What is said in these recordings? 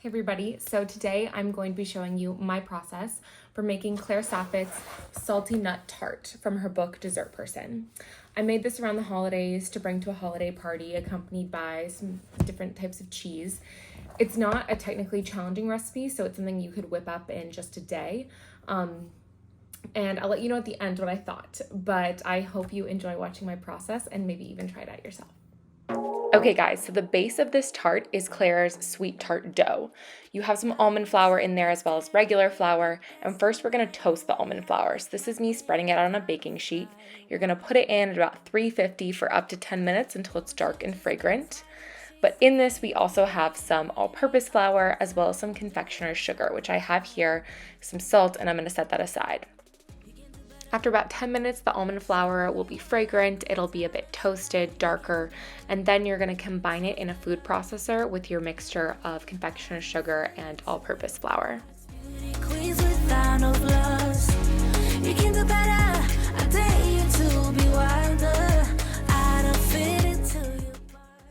Hey everybody, so today I'm going to be showing you my process for making Claire Saffitz salty nut tart from her book Dessert Person. I made this around the holidays to bring to a holiday party accompanied by some different types of cheese. It's not a technically challenging recipe, so it's something you could whip up in just a day. And I'll let you know at the end what I thought, but I hope you enjoy watching my process and maybe even try it out yourself. Okay guys, so the base of this tart is Claire's sweet tart dough. You have some almond flour in there as well as regular flour, and first we're going to toast the almond flour. So this is me spreading it out on a baking sheet. You're going to put it in at about 350 for up to 10 minutes until it's dark and fragrant. But in this we also have some all-purpose flour as well as some confectioner's sugar, which I have here, some salt, and I'm going to set that aside. After about 10 minutes, the almond flour will be fragrant, it'll be a bit toasted, darker, and then you're going to combine it in a food processor with your mixture of confectioner's sugar and all-purpose flour.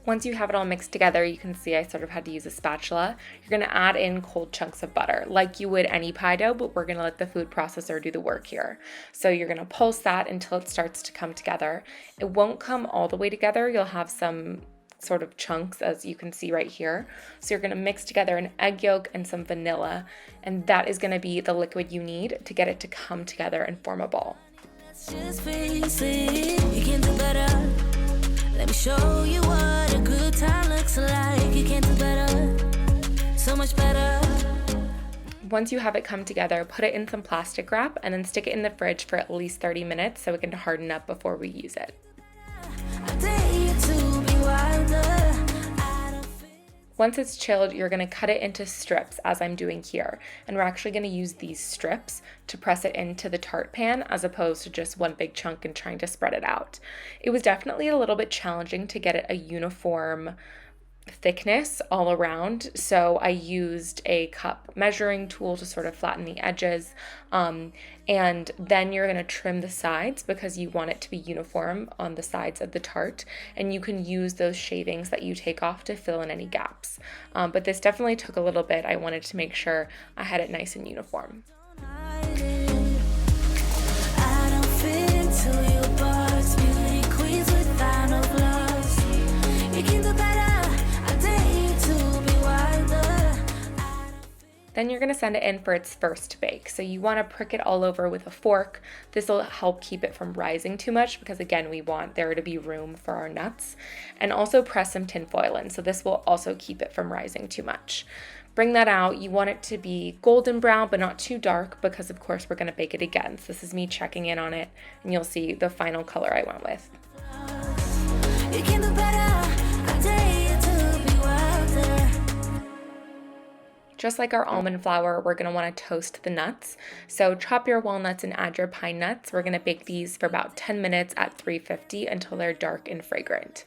Once you have it all mixed together, you can see I sort of had to use a spatula. You're going to add in cold chunks of butter like you would any pie dough, but we're going to let the food processor do the work here. So you're going to pulse that until it starts to come together. It won't come all the way together. You'll have some sort of chunks, as you can see right here. So you're going to mix together an egg yolk and some vanilla, and that is going to be the liquid you need to get it to come together and form a ball. Let me show you what a good time looks like. You can't do better, so much better. Once you have it come together, put it in some plastic wrap and then stick it in the fridge for at least 30 minutes so it can harden up before we use it. Once it's chilled, you're going to cut it into strips as I'm doing here. And we're actually going to use these strips to press it into the tart pan as opposed to just one big chunk and trying to spread it out. It was definitely a little bit challenging to get it a uniform thickness all around, so I used a cup measuring tool to sort of flatten the edges, and then you're going to trim the sides because you want it to be uniform on the sides of the tart, and you can use those shavings that you take off to fill in any gaps, but this definitely took a little bit. I wanted to make sure I had it nice and uniform. Then you're going to send it in for its first bake. So you want to prick it all over with a fork. This will help keep it from rising too much because, again, we want there to be room for our nuts. And also press some tin foil in, so this will also keep it from rising too much. Bring that out. You want it to be golden brown but not too dark because, of course, we're going to bake it again. So this is me checking in on it, and you'll see the final color I went with. You can do better. I dare you to be wilder. Just like our almond flour, we're going to want to toast the nuts. So chop your walnuts and add your pine nuts. We're going to bake these for about 10 minutes at 350 until they're dark and fragrant.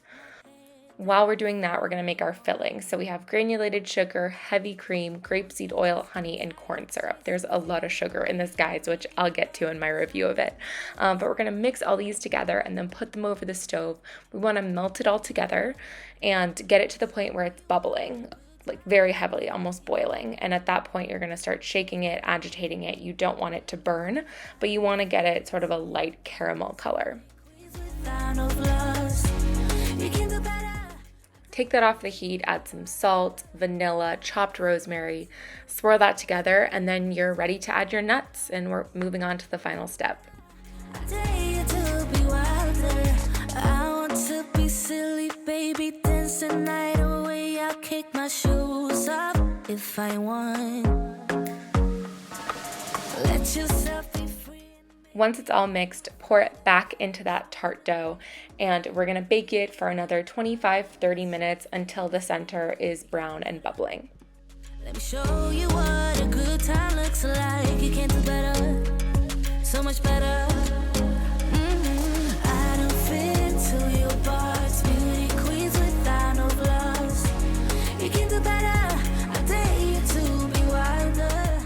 While we're doing that, we're going to make our filling. So we have granulated sugar, heavy cream, grapeseed oil, honey, and corn syrup. There's a lot of sugar in this, guys, which I'll get to in my review of it. But we're going to mix all these together and then put them over the stove. We want to melt it all together and get it to the point where it's bubbling, like very heavily, almost boiling. And at that point, you're going to start shaking it, agitating it. You don't want it to burn, but you want to get it sort of a light caramel color. Take that off the heat, add some salt, vanilla, chopped rosemary, swirl that together, and then you're ready to add your nuts, and we're moving on to the final step. Kick my shoes off if I want. Let yourself be free. Once it's all mixed, pour it back into that tart dough, and we're going to bake it for another 25-30 minutes until the center is brown and bubbling. Let me show you what a good time looks like. You can't do better, so much better. I don't fit to your box, beauty queens without no gloves. You can do better. I dare you to be wilder.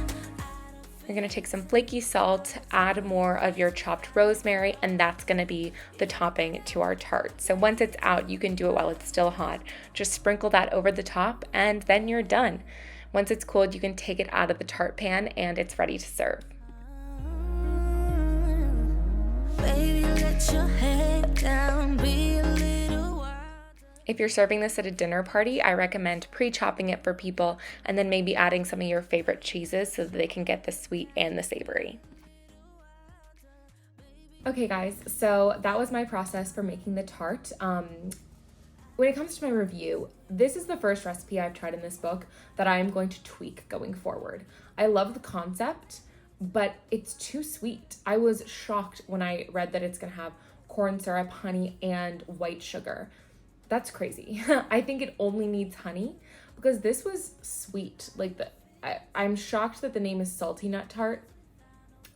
You're going to take some flaky salt, add more of your chopped rosemary, and that's going to be the topping to our tart. So once it's out, you can do it while it's still hot. Just sprinkle that over the top, and then you're done. Once it's cooled, you can take it out of the tart pan and it's ready to serve. Baby, let your head down, be a little wild. If you're serving this at a dinner party, I recommend pre-chopping it for people and then maybe adding some of your favorite cheeses so that they can get the sweet and the savory. Okay guys, so that was my process for making the tart. When it comes to my review, this is the first recipe I've tried in this book that I am going to tweak going forward. I love the concept, but it's too sweet. I was shocked when I read that it's gonna have corn syrup, honey, and white sugar. That's crazy. I think it only needs honey because this was sweet. Like I'm shocked that the name is Salty Nut Tart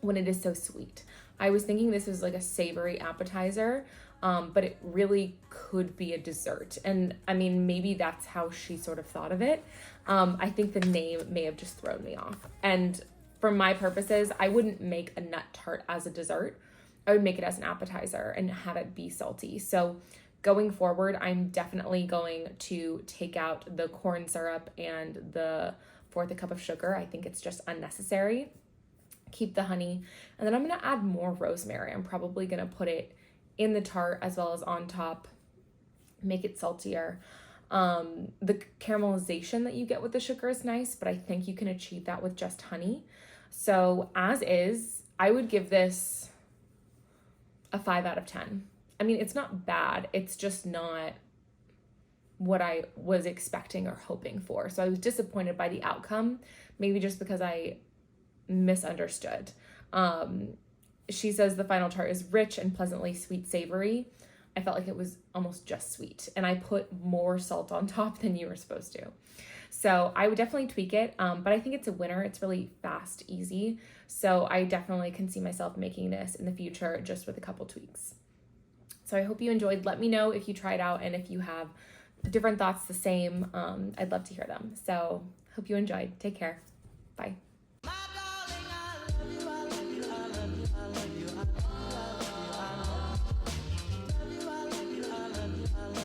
when it is so sweet. I was thinking this was like a savory appetizer, but it really could be a dessert. And I mean, maybe that's how she sort of thought of it. I think the name may have just thrown me off. And for my purposes, I wouldn't make a nut tart as a dessert. I would make it as an appetizer and have it be salty. So going forward, I'm definitely going to take out the corn syrup and the fourth a cup of sugar. I think it's just unnecessary. Keep the honey, and then I'm going to add more rosemary. I'm probably going to put it in the tart as well as on top, make it saltier. The caramelization that you get with the sugar is nice, but I think you can achieve that with just honey. So as is, I would give this a 5 out of 10. I mean, it's not bad. It's just not what I was expecting or hoping for. So I was disappointed by the outcome, maybe just because I misunderstood. She says the final tart is rich and pleasantly sweet savory. I felt like it was almost just sweet, and I put more salt on top than you were supposed to. So I would definitely tweak it, but I think it's a winner. It's really fast, easy. So I definitely can see myself making this in the future just with a couple tweaks. So I hope you enjoyed. Let me know if you tried out and if you have different thoughts the same. I'd love to hear them. So hope you enjoyed. Take care. Bye.